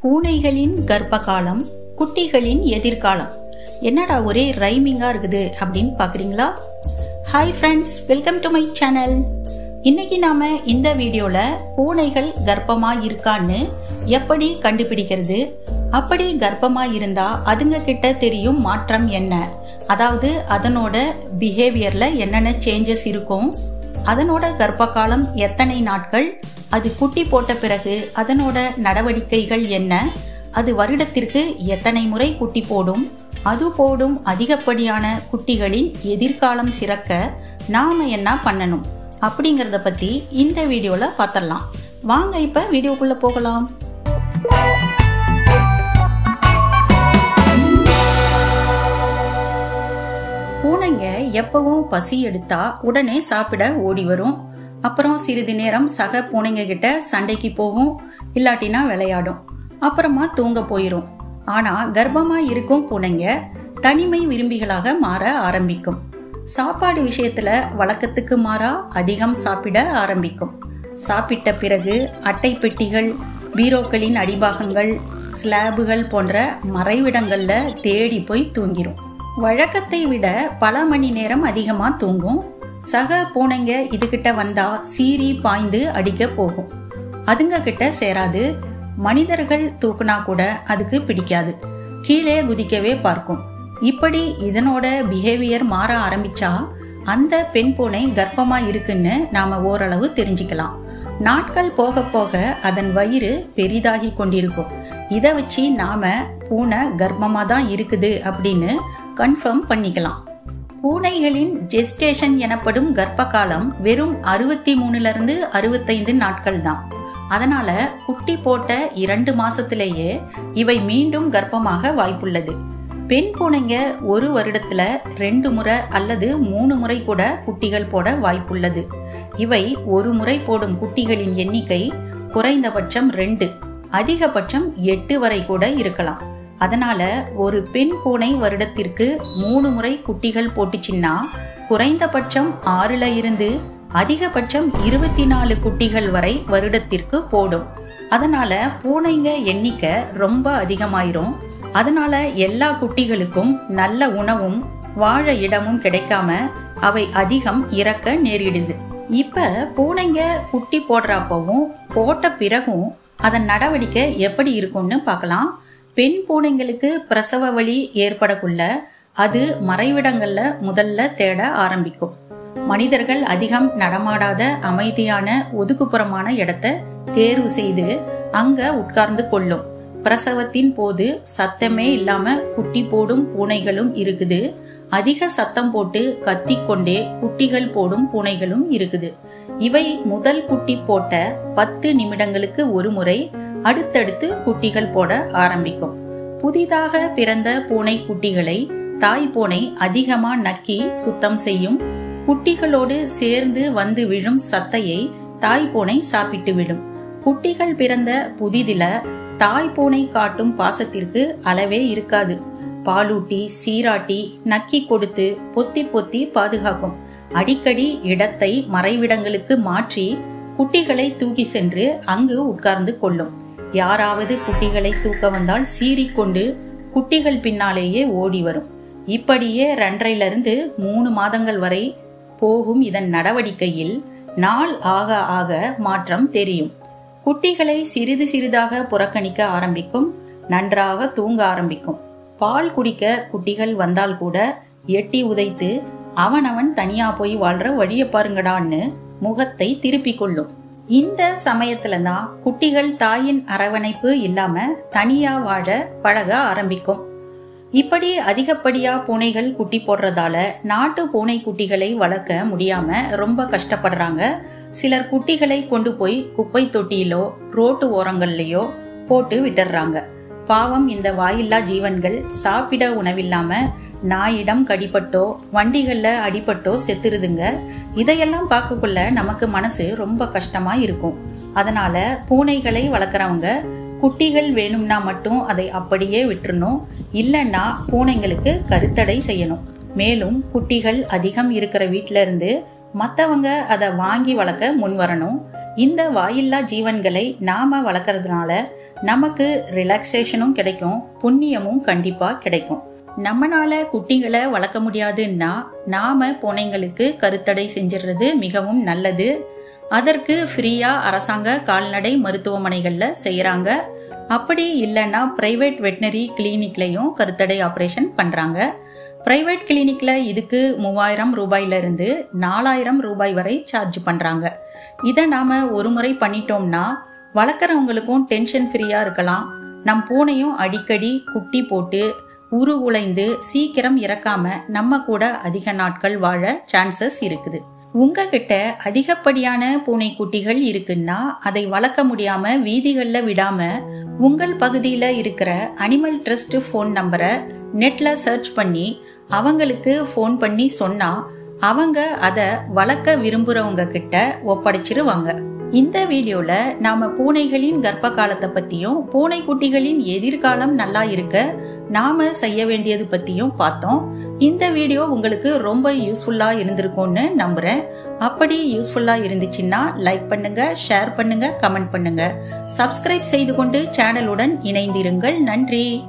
பூனைகளின் கர்ப்பகாலம், குட்டிகளின் எதிர்காலம். என்னடா ஒரே ரைமிங்கா இருக்குது அப்படின்னு பாக்குறீங்களா? Hi friends, welcome to my channel. இன்னைக்கு நாம இந்த வீடியோல பூனைகள் கர்ப்பமா இருக்கான்னு எப்படி கண்டுபிடிக்கிறது, அப்படி கர்ப்பமா இருந்தா அதுங்க கிட்ட தெரியும் மாற்றம் என்ன, அதாவது அதனோட பிஹேவியர்ல என்னென்ன சேஞ்சஸ் இருக்கும், அதனோட கர்ப்பகாலம் எத்தனை நாட்கள், அது குட்டி போட்ட பிறகு அதனோட நடவடிக்கைகள் என்ன, அது வருடத்திற்கு எத்தனை முறை குட்டி போடும், அது போடும் அதிகப்படியான குட்டிகளின் எதிர்காலம் சிறக்க நாம என்ன பண்ணணும் அப்படிங்கறத பத்தி இந்த வீடியோல பார்த்தரலாம். வாங்க இப்ப வீடியோக்குள்ள போகலாம். பூனைங்க எப்பவும் பசி எடுத்தா உடனே சாப்பிட ஓடி வரும். அப்புறம் சிறிது நேரம் சக பூனைங்க கிட்ட சண்டைக்கு போகும், இல்லாட்டினா விளையாடும், அப்புறமா தூங்க போயிரும். ஆனா கர்ப்பமா இருக்கும் பூனைங்க தனிமை விரும்பிகளாக மாற ஆரம்பிக்கும். சாப்பாடு விஷயத்துல வழக்கத்துக்கு மாறா அதிகம் சாப்பிட ஆரம்பிக்கும். சாப்பிட்ட பிறகு அட்டை பெட்டிகள், பீரோக்களின் அடிபாகங்கள், ஸ்லாபுகள் போன்ற மறைவிடங்கள்ல தேடி போய் தூங்கிரும். வழக்கத்தை விட பல மணி நேரம் அதிகமா தூங்கும். சக பூனைங்க இதுகிட்ட வந்தா சீறி பாய்ந்து அடிக்க போகும். அதுங்க கிட்ட சேராது. மனிதர்கள் தூக்குனா கூட அதுக்கு பிடிக்காது, கீழே குதிக்கவே பார்க்கும். இப்படி இதனோட பிஹேவியர் மாற ஆரம்பிச்சா அந்த பெண் பூனை கர்ப்பமா இருக்குன்னு நாம ஓரளவு தெரிஞ்சுக்கலாம். நாட்கள் போக போக அதன் வயிறு பெரிதாகி கொண்டிருக்கும். இதை வச்சு நாம பூனை கர்ப்பமா தான் இருக்குது அப்படின்னு கன்ஃபார்ம் பண்ணிக்கலாம். பூனைகளின் ஜெஸ்டேஷன் எனப்படும் கர்ப்பகாலம் வெறும் 63 to 65 நாட்கள் தான். அதனால குட்டி போட்ட 2 மாசத்திலேயே இவை மீண்டும் கர்ப்பமாக வாய்ப்புள்ளது. பெண் பூனைங்க ஒரு வருடத்துல 2 முறை அல்லது 3 முறை கூட குட்டிகள் போட வாய்ப்புள்ளது. இவை ஒரு முறை போடும் குட்டிகளின் எண்ணிக்கை குறைந்தபட்சம் 2, அதிகபட்சம் 8 வரை கூட இருக்கலாம். அதனால ஒரு பெண் பூனை வருடத்திற்கு 3 முறை குட்டிகள் போட்டுச்சின்னா குறைந்தபட்சம் 6ல இருந்து அதிகபட்சம் 24 குட்டிகள் வரை வருடத்திற்கு போடும். அதனால பூனைங்க எண்ணிக்கை ரொம்ப அதிகமாயிரும். அதனால எல்லா குட்டிகளுக்கும் நல்ல உணவும் வாழ இடமும் கிடைக்காம அவை அதிகம் இறக்க நேரிடுது. இப்ப பூனைங்க குட்டி போடுறப்பவும் போட்ட பிறகும் அதன் நடவடிக்கை எப்படி இருக்கும்னு பார்க்கலாம். பெண் பூனைங்களுக்கு பிரசவ வலி ஏற்படக்குள்ள அது மறைவிடங்கள்ல முதல்ல தேட ஆரம்பிக்கும். மனிதர்கள் அதிகம் நடமாடாத அமைதியான ஒதுக்குப்புறமான இடத்தை தேர்வு செய்து அங்க உட்கார்ந்து கொள்ளும். பிரசவத்தின் போது சத்தமே இல்லாம குட்டி போடும் பூனைகளும் இருக்குது. அதிக சத்தம் போட்டு கத்திக்கொண்டே குட்டிகள் போடும் பூனைகளும் இருக்குது. இவை முதல் குட்டி போட்ட 10 நிமிடங்களுக்கு ஒரு முறை அடுத்தடுத்து குட்டிகள் போட ஆரம்பிக்கும். புதிதாக பிறந்த பூனை குட்டிகளை தாய் பூனை அதிகமா நக்கி சுத்தம் செய்யும். குட்டிகளோடு சேர்ந்து வந்து விழும் சத்தையை தாய் பூனை சாப்பிட்டு விடும். குட்டிகள் பிறந்த புதிதில தாய் பூனை காட்டும் பாசத்திற்கு அளவே இருக்காது. பாலூட்டி சீராட்டி நக்கி கொடுத்து பொத்தி பொத்தி பாதுகாக்கும். அடிக்கடி இடத்தை மறைவிடங்களுக்கு மாற்றி குட்டிகளை தூக்கி சென்று அங்கு உட்கார்ந்து கொள்ளும். யாராவது குட்டிகளை தூக்க வந்தால் சீறிக்கொண்டு குட்டிகள் பின்னாலேயே ஓடி வரும். இப்படியே 2.5 to 3 மாதங்கள் வரை போகும். இதன் நடவடிக்கையில் நாள் ஆக ஆக மாற்றம் தெரியும். குட்டிகளை சிறிது சிறிதாக புறக்கணிக்க ஆரம்பிக்கும். நன்றாக தூங்க ஆரம்பிக்கும். பால் குடிக்க குட்டிகள் வந்தால் கூட எட்டி உதைத்து அவனவன் தனியா போய் வாழ்ற வழிய பாருங்கடான்னு முகத்தை திருப்பிக் கொள்ளும். இந்த சமயத்துல தான் குட்டிகள் தாயின் அரவணைப்பு இல்லாம தனியா வாழ பழக ஆரம்பிக்கும். இப்படி அதிகப்படியா பூனைகள் குட்டி போடுறதால நாட்டு பூனை குட்டிகளை வளர்க்க முடியாம ரொம்ப கஷ்டப்படுறாங்க. சிலர் குட்டிகளை கொண்டு போய் குப்பை தொட்டியிலோ ரோட்டு ஓரங்கள்லயோ போட்டு விட்டுறாங்க. பாவம், இந்த வாயில்லா ஜீவன்கள் சாப்பிட உணவில்லாம நாயிடம் கடிப்பட்டோ வண்டிகள்ல அடிபட்டோ செத்துருதுங்க. இதையெல்லாம் பார்க்கக்குள்ள நமக்கு மனசு ரொம்ப கஷ்டமா இருக்கும். அதனால பூனைகளை வளர்க்குறவங்க குட்டிகள் வேணும்னா மட்டும் அதை அப்படியே விட்டுறணும், இல்லைன்னா பூனைங்களுக்கு கருத்தடை செய்யணும். மேலும் குட்டிகள் அதிகம் இருக்கிற வீட்டில இருந்து மற்றவங்க அதை வாங்கி வளர்க்க முன் வரணும். இந்த வாயில்லா ஜீவன்களை நாம வளர்க்கறதுனால நமக்கு ரிலாக்ஸேஷனும் கிடைக்கும், புண்ணியமும் கண்டிப்பா கிடைக்கும். நம்மனால குட்டிகளை வளர்க்க முடியாதுன்னா நாம பூனைங்களுக்கு கருத்தடை செஞ்சிடுறது மிகவும் நல்லது. அதற்கு ஃப்ரீயா அரசாங்க கால்நடை மருத்துவமனைகள்ல செய்யறாங்க. அப்படி இல்லைன்னா பிரைவேட் வெட்டினரி கிளினிக்லயும் கருத்தடை ஆபரேஷன் பண்றாங்க. பிரைவேட் கிளினிக்ல இதுக்கு 3000 ரூபாயில இருந்து 4000 ரூபாய் வரை சார்ஜ் பண்றாங்க. இதை நாம ஒரு முறை பண்ணிட்டோம்னா வளர்க்குறவங்களுக்கும் டென்ஷன் ஃப்ரீயா இருக்கலாம். நம் பூனையும் அடிக்கடி குட்டி போட்டு உருகுலைந்து சீக்கிரம் இறக்காம நம்ம கூட அதிக நாட்கள் வாழ சான்சஸ் இருக்குது. உங்ககிட்ட அதிகப்படியான பூனை குட்டிகள் இருக்குன்னா அதை வளர்க்க முடியாம வீதிகள்ல விடாம உங்கள் பகுதியில இருக்கிற அனிமல் ட்ரஸ்ட் ஃபோன் நம்பரை நெட்ல சர்ச் பண்ணி அவங்களுக்கு ஃபோன் பண்ணி சொன்னா அவங்க அதை வளர்க்க விரும்புறவங்க கிட்ட ஒப்படைச்சிருவாங்க. இந்த வீடியோல நாம பூனைகளின் கர்ப்ப காலத்தை பத்தியும் பூனை குட்டிகளின் எதிர்காலம் நல்லா இருக்க நாம செய்ய வேண்டியது பத்தியும் பார்த்தோம். இந்த வீடியோ உங்களுக்கு ரொம்ப யூஸ்ஃபுல்லா இருந்திருக்கும்னு நம்புறேன். அப்படி யூஸ்ஃபுல்லா இருந்துச்சுன்னா லைக் பண்ணுங்க, ஷேர் பண்ணுங்க, கமெண்ட் பண்ணுங்க. சப்ஸ்கிரைப் செய்து கொண்டு சேனலுடன் இணைந்திருங்கள். நன்றி.